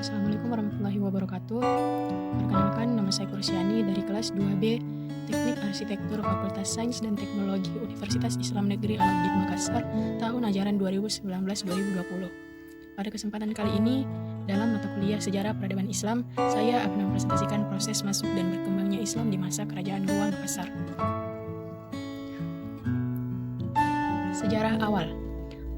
Assalamualaikum warahmatullahi wabarakatuh. Perkenalkan, nama saya Kursiani dari kelas 2B Teknik Arsitektur Fakultas Sains dan Teknologi Universitas Islam Negeri Alauddin Makassar tahun ajaran 2019-2020. Pada kesempatan kali ini, dalam mata kuliah Sejarah Peradaban Islam, saya akan mempresentasikan proses masuk dan berkembangnya Islam di masa Kerajaan Goa Makassar. Sejarah awal.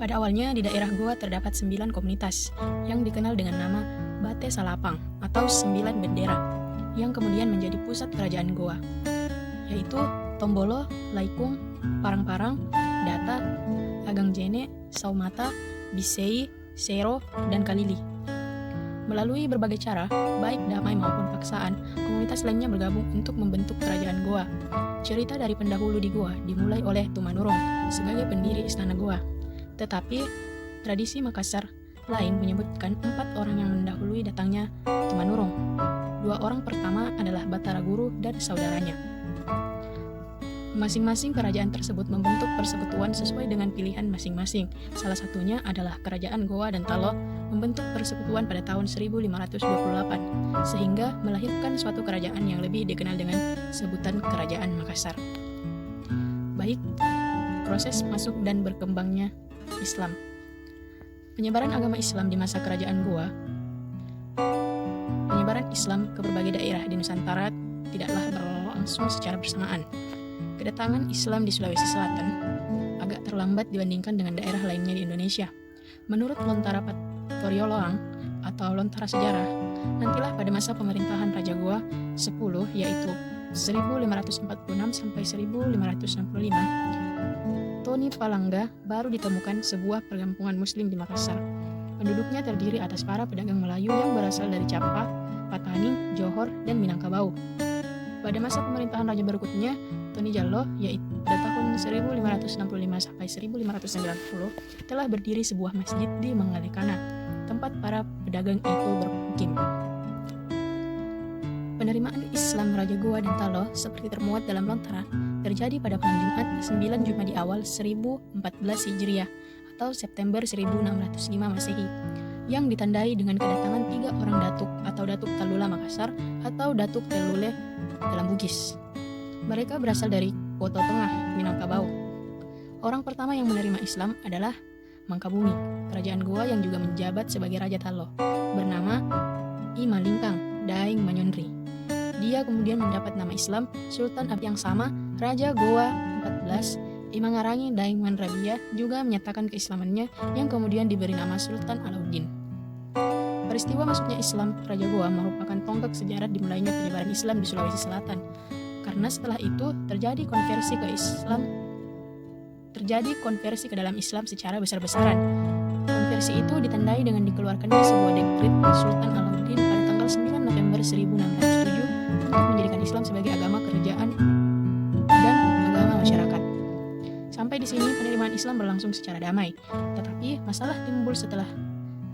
Pada awalnya di daerah Goa terdapat 9 komunitas yang dikenal dengan nama Bate Salapang atau 9 bendera yang kemudian menjadi pusat kerajaan Goa, yaitu Tombolo, Laikung, Parang-Parang, Data, Agangjene, Saumata, Bisei, Sero, dan Kalili. Melalui berbagai cara, baik damai maupun paksaan, komunitas lainnya bergabung untuk membentuk kerajaan Goa. Cerita dari pendahulu di Goa dimulai oleh Tumanurong sebagai pendiri istana Goa. Tetapi, tradisi Makassar lain menyebutkan 4 orang yang mendahului datangnya Tumanurong. 2 orang pertama adalah Batara Guru dan saudaranya. Masing-masing kerajaan tersebut membentuk persekutuan sesuai dengan pilihan masing-masing. Salah satunya adalah Kerajaan Goa dan Talo membentuk persekutuan pada tahun 1528, sehingga melahirkan suatu kerajaan yang lebih dikenal dengan sebutan Kerajaan Makassar. Baik, proses masuk dan berkembangnya Islam. Penyebaran agama Islam di masa Kerajaan Goa. Penyebaran Islam ke berbagai daerah di Nusantara tidaklah berlangsung secara bersamaan. Kedatangan Islam di Sulawesi Selatan agak terlambat dibandingkan dengan daerah lainnya di Indonesia. Menurut Lontara Patorioloang atau Lontara Sejarah, nantilah pada masa pemerintahan Raja Goa 10, yaitu 1546 sampai 1565, Toni Palangga baru ditemukan sebuah perkampungan Muslim di Makassar. Penduduknya terdiri atas para pedagang Melayu yang berasal dari Capa, Patani, Johor, dan Minangkabau. Pada masa pemerintahan raja berikutnya, Toni Jallo, yaitu pada tahun 1565 sampai 1590, telah berdiri sebuah masjid di Mangalekana, tempat para pedagang itu bermukim. Penerimaan Islam Raja Goa dan Talo seperti termuat dalam Lontara terjadi pada malam Jumat 9 Jumat di awal 1014 Hijriah atau September 1605 Masehi, yang ditandai dengan kedatangan 3 orang datuk atau Datuk Talula Makassar atau Datuk Telule dalam Bugis. Mereka berasal dari Poto Tengah, Minangkabau. Orang pertama yang menerima Islam adalah Mangkabumi, kerajaan Goa yang juga menjabat sebagai Raja Talo, bernama I Malingkang Daeng Manyonri. Dia kemudian mendapat nama Islam Sultan yang sama. Raja Goa 14, Imangarangi Daeng Manrabia, juga menyatakan keislamannya yang kemudian diberi nama Sultan Alauddin. Peristiwa masuknya Islam Raja Goa merupakan tonggak sejarah dimulainya penyebaran Islam di Sulawesi Selatan. Karena setelah itu terjadi konversi ke dalam Islam secara besar-besaran. Konversi itu ditandai dengan dikeluarkannya sebuah dekret Sultan Alauddin pada tanggal 9 November 1607 untuk menjadikan Islam sebagai agama kerajaan dan agama masyarakat. Sampai di sini penerimaan Islam berlangsung secara damai. Tetapi masalah timbul setelah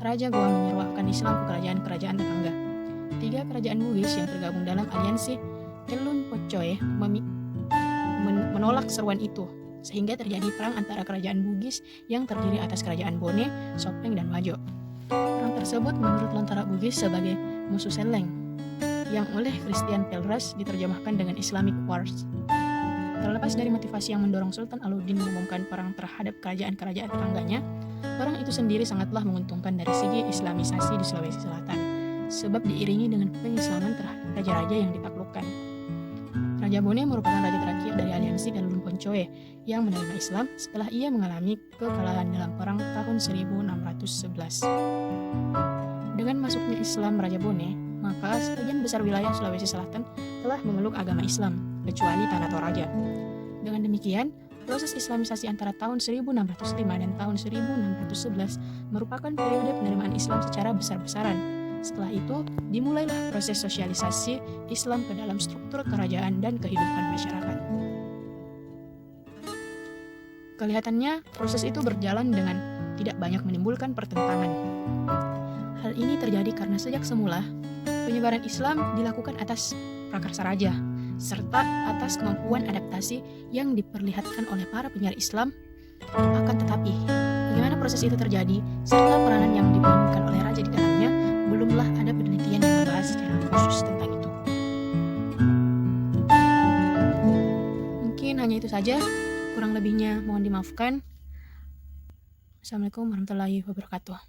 Raja Goa menyeruakkan Islam ke kerajaan-kerajaan tetangga. 3 kerajaan Bugis yang tergabung dalam aliansi Telun Pocoe menolak seruan itu, sehingga terjadi perang antara kerajaan Bugis yang terdiri atas kerajaan Bone, Sopeng, dan Wajo. Perang tersebut menurut Lontara Bugis sebagai musuh Seleng, yang oleh Christian Pelras diterjemahkan dengan Islamic Wars. Terlepas dari motivasi yang mendorong Sultan Alauddin mengumumkan perang terhadap kerajaan-kerajaan tetangganya, perang itu sendiri sangatlah menguntungkan dari segi Islamisasi di Sulawesi Selatan, sebab diiringi dengan pengislaman terhadap raja-raja yang ditaklukkan. Raja Bone merupakan raja terakhir dari aliansi Telun Pocoe yang menerima Islam setelah ia mengalami kekalahan dalam perang tahun 1611. Dengan masuknya Islam Raja Bone, maka sebagian besar wilayah Sulawesi Selatan telah memeluk agama Islam, kecuali Tanah Toraja. Dengan demikian, proses Islamisasi antara tahun 1605 dan tahun 1611 merupakan periode penerimaan Islam secara besar-besaran. Setelah itu, dimulailah proses sosialisasi Islam ke dalam struktur kerajaan dan kehidupan masyarakat. Kelihatannya, proses itu berjalan dengan tidak banyak menimbulkan pertentangan. Hal ini terjadi karena sejak semula, penyebaran Islam dilakukan atas prakarsa raja, serta atas kemampuan adaptasi yang diperlihatkan oleh para penyiar Islam. Akan tetapi, bagaimana proses itu terjadi, serta peranan yang dimainkan oleh raja di dalamnya, belumlah ada Mungkin hanya itu saja, kurang lebihnya mohon dimaafkan. Assalamualaikum warahmatullahi wabarakatuh.